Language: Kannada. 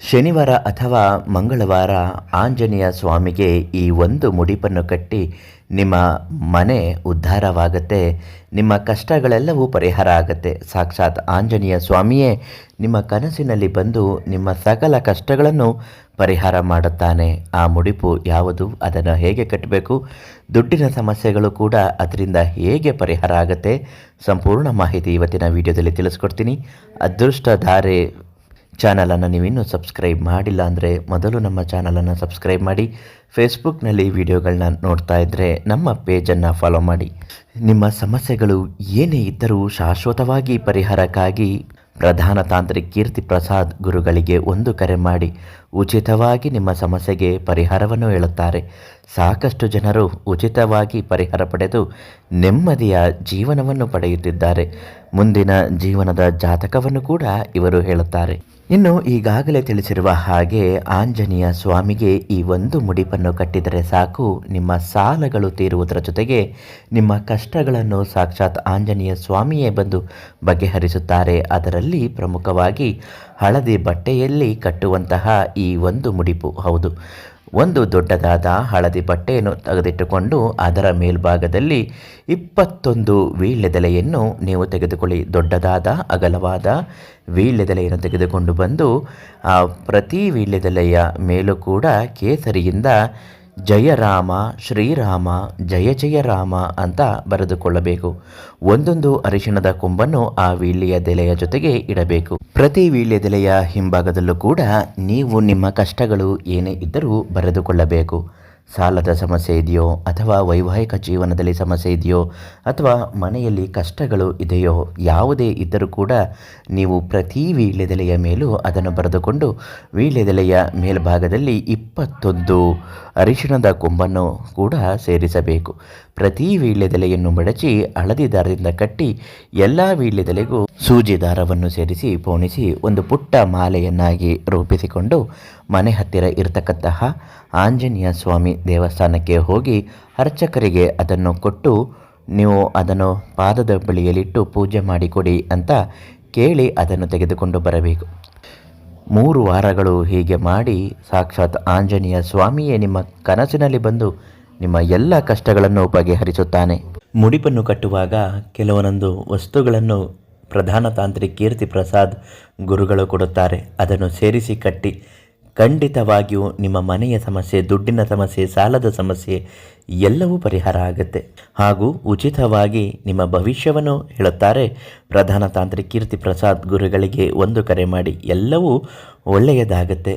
ಶನಿವಾರ ಅಥವಾ ಮಂಗಳವಾರ ಆಂಜನೇಯ ಸ್ವಾಮಿಗೆ ಈ ಒಂದು ಮುಡಿಪನ್ನು ಕಟ್ಟಿ ನಿಮ್ಮ ಮನೆ ಉದ್ಧಾರವಾಗುತ್ತೆ. ನಿಮ್ಮ ಕಷ್ಟಗಳೆಲ್ಲವೂ ಪರಿಹಾರ ಆಗುತ್ತೆ. ಸಾಕ್ಷಾತ್ ಆಂಜನೇಯ ಸ್ವಾಮಿಯೇ ನಿಮ್ಮ ಕನಸಿನಲ್ಲಿ ಬಂದು ನಿಮ್ಮ ಸಕಲ ಕಷ್ಟಗಳನ್ನು ಪರಿಹಾರ ಮಾಡುತ್ತಾನೆ. ಆ ಮುಡಿಪು ಯಾವುದು, ಅದನ್ನು ಹೇಗೆ ಕಟ್ಟಬೇಕು, ದುಡ್ಡಿನ ಸಮಸ್ಯೆಗಳು ಕೂಡ ಅದರಿಂದ ಹೇಗೆ ಪರಿಹಾರ ಆಗುತ್ತೆ, ಸಂಪೂರ್ಣ ಮಾಹಿತಿ ಇವತ್ತಿನ ವಿಡಿಯೋದಲ್ಲಿ ತಿಳಿಸ್ಕೊಡ್ತೀನಿ. ಅದೃಷ್ಟಧಾರೆ ಚಾನಲನ್ನು ನೀವಿನ್ನೂ ಸಬ್ಸ್ಕ್ರೈಬ್ ಮಾಡಿಲ್ಲ ಅಂದರೆ ಮೊದಲು ನಮ್ಮ ಚಾನಲನ್ನು ಸಬ್ಸ್ಕ್ರೈಬ್ ಮಾಡಿ. ಫೇಸ್ಬುಕ್ನಲ್ಲಿ ವಿಡಿಯೋಗಳನ್ನ ನೋಡ್ತಾ ಇದ್ದರೆ ನಮ್ಮ ಪೇಜನ್ನು ಫಾಲೋ ಮಾಡಿ. ನಿಮ್ಮ ಸಮಸ್ಯೆಗಳು ಏನೇ ಇದ್ದರೂ ಶಾಶ್ವತವಾಗಿ ಪರಿಹಾರಕ್ಕಾಗಿ ಪ್ರಧಾನ ತಾಂತ್ರಿಕ್ ಕೀರ್ತಿ ಪ್ರಸಾದ್ ಗುರುಗಳಿಗೆ ಒಂದು ಕರೆ ಮಾಡಿ ಉಚಿತವಾಗಿ ನಿಮ್ಮ ಸಮಸ್ಯೆಗೆ ಪರಿಹಾರವನ್ನು ಹೇಳುತ್ತಾರೆ. ಸಾಕಷ್ಟು ಜನರು ಉಚಿತವಾಗಿ ಪರಿಹಾರ ಪಡೆದು ನೆಮ್ಮದಿಯ ಜೀವನವನ್ನು ಪಡೆಯುತ್ತಿದ್ದಾರೆ. ಮುಂದಿನ ಜೀವನದ ಜಾತಕವನ್ನು ಕೂಡ ಇವರು ಹೇಳುತ್ತಾರೆ. ಇನ್ನು ಈಗಾಗಲೇ ತಿಳಿಸಿರುವ ಹಾಗೆ ಆಂಜನೇಯ ಸ್ವಾಮಿಗೆ ಈ ಒಂದು ಮುಡಿಪನ್ನು ಕಟ್ಟಿದರೆ ಸಾಕು, ನಿಮ್ಮ ಸಾಲಗಳು ತೀರುವುದರ ಜೊತೆಗೆ ನಿಮ್ಮ ಕಷ್ಟಗಳನ್ನು ಸಾಕ್ಷಾತ್ ಆಂಜನೇಯ ಸ್ವಾಮಿಯೇ ಬಂದು ಬಗೆಹರಿಸುತ್ತಾರೆ. ಅದರಲ್ಲಿ ಪ್ರಮುಖವಾಗಿ ಹಳದಿ ಬಟ್ಟೆಯಲ್ಲಿ ಕಟ್ಟುವಂತಹ ಈ ಒಂದು ಮುಡಿಪು. ಹೌದು, ಒಂದು ದೊಡ್ಡದಾದ ಹಳದಿ ಬಟ್ಟೆಯನ್ನು ತೆಗೆದಿಟ್ಟುಕೊಂಡು ಅದರ ಮೇಲ್ಭಾಗದಲ್ಲಿ 21 ವೀಳ್ಯದೆಲೆಯನ್ನು ನೀವು ತೆಗೆದುಕೊಳ್ಳಿ. ದೊಡ್ಡದಾದ ಅಗಲವಾದ ವೀಳ್ಯದೆಲೆಯನ್ನು ತೆಗೆದುಕೊಂಡು ಬಂದು ಪ್ರತಿ ವೀಳ್ಯದೆಲೆಯ ಮೇಲೂ ಕೂಡ ಕೇಸರಿಯಿಂದ ಜಯ ರಾಮ ಶ್ರೀರಾಮ ಜಯ ಜಯ ರಾಮ ಅಂತ ಬರೆದುಕೊಳ್ಳಬೇಕು. ಒಂದೊಂದು ಅರಿಶಿಣದ ಕೊಂಬನ್ನು ಆ ವೀಳ್ಯದೆಲೆಯ ಜೊತೆಗೆ ಇಡಬೇಕು. ಪ್ರತಿ ವೀಳ್ಯದೆಲೆಯ ಹಿಂಭಾಗದಲ್ಲೂ ಕೂಡ ನೀವು ನಿಮ್ಮ ಕಷ್ಟಗಳು ಏನೇ ಇದ್ದರೂ ಬರೆದುಕೊಳ್ಳಬೇಕು. ಸಾಲದ ಸಮಸ್ಯೆ ಇದೆಯೋ, ಅಥವಾ ವೈವಾಹಿಕ ಜೀವನದಲ್ಲಿ ಸಮಸ್ಯೆ ಇದೆಯೋ, ಅಥವಾ ಮನೆಯಲ್ಲಿ ಕಷ್ಟಗಳು ಇದೆಯೋ, ಯಾವುದೇ ಇದ್ದರೂ ಕೂಡ ನೀವು ಪ್ರತಿ ವೀಳ್ಯದೆಲೆಯ ಮೇಲೂ ಅದನ್ನು ಬರೆದುಕೊಂಡು ವೀಳ್ಯದೆಲೆಯ ಮೇಲ್ಭಾಗದಲ್ಲಿ 21 ಅರಿಶಿಣದ ಕೊಂಬನ್ನು ಕೂಡ ಸೇರಿಸಬೇಕು. ಪ್ರತಿ ವೀಳ್ಯದೆಲೆಯನ್ನು ಮಡಚಿ ಹಳದಿ ದಾರದಿಂದ ಕಟ್ಟಿ ಎಲ್ಲ ವೀಳ್ಯದೆಲೆಗೂ ಸೂಜಿ ದಾರವನ್ನು ಸೇರಿಸಿ ಪೋಣಿಸಿ ಒಂದು ಪುಟ್ಟ ಮಾಲೆಯನ್ನಾಗಿ ರೂಪಿಸಿಕೊಂಡು ಮನೆ ಹತ್ತಿರ ಇರತಕ್ಕಂತಹ ಆಂಜನೇಯ ಸ್ವಾಮಿ ದೇವಸ್ಥಾನಕ್ಕೆ ಹೋಗಿ ಅರ್ಚಕರಿಗೆ ಅದನ್ನು ಕೊಟ್ಟು ನೀವು ಅದನ್ನು ಪಾದದ ಬಳಿಯಲ್ಲಿಟ್ಟು ಪೂಜೆ ಮಾಡಿಕೊಡಿ ಅಂತ ಕೇಳಿ ಅದನ್ನು ತೆಗೆದುಕೊಂಡು ಬರಬೇಕು. 3 ವಾರಗಳು ಹೀಗೆ ಮಾಡಿ ಸಾಕ್ಷಾತ್ ಆಂಜನೇಯ ಸ್ವಾಮಿಯೇ ನಿಮ್ಮ ಕನಸಿನಲ್ಲಿ ಬಂದು ನಿಮ್ಮ ಎಲ್ಲ ಕಷ್ಟಗಳನ್ನು ಬಗೆಹರಿಸುತ್ತಾನೆ. ಮುಡಿಪನ್ನು ಕಟ್ಟುವಾಗ ಕೆಲವೊಂದು ವಸ್ತುಗಳನ್ನು ಪ್ರಧಾನ ತಾಂತ್ರಿಕ್ ಕೀರ್ತಿ ಪ್ರಸಾದ್ ಗುರುಗಳು ಕೊಡುತ್ತಾರೆ. ಅದನ್ನು ಸೇರಿಸಿ ಕಟ್ಟಿ ಖಂಡಿತವಾಗಿಯೂ ನಿಮ್ಮ ಮನೆಯ ಸಮಸ್ಯೆ, ದುಡ್ಡಿನ ಸಮಸ್ಯೆ, ಸಾಲದ ಸಮಸ್ಯೆ ಎಲ್ಲವೂ ಪರಿಹಾರ ಆಗುತ್ತೆ. ಹಾಗೂ ಉಚಿತವಾಗಿ ನಿಮ್ಮ ಭವಿಷ್ಯವನ್ನು ಹೇಳುತ್ತಾರೆ. ಪ್ರಧಾನ ತಾಂತ್ರಿಕ್ ಕೀರ್ತಿ ಪ್ರಸಾದ್ ಗುರುಗಳಿಗೆ ಒಂದು ಕರೆ ಮಾಡಿ, ಎಲ್ಲವೂ ಒಳ್ಳೆಯದಾಗುತ್ತೆ.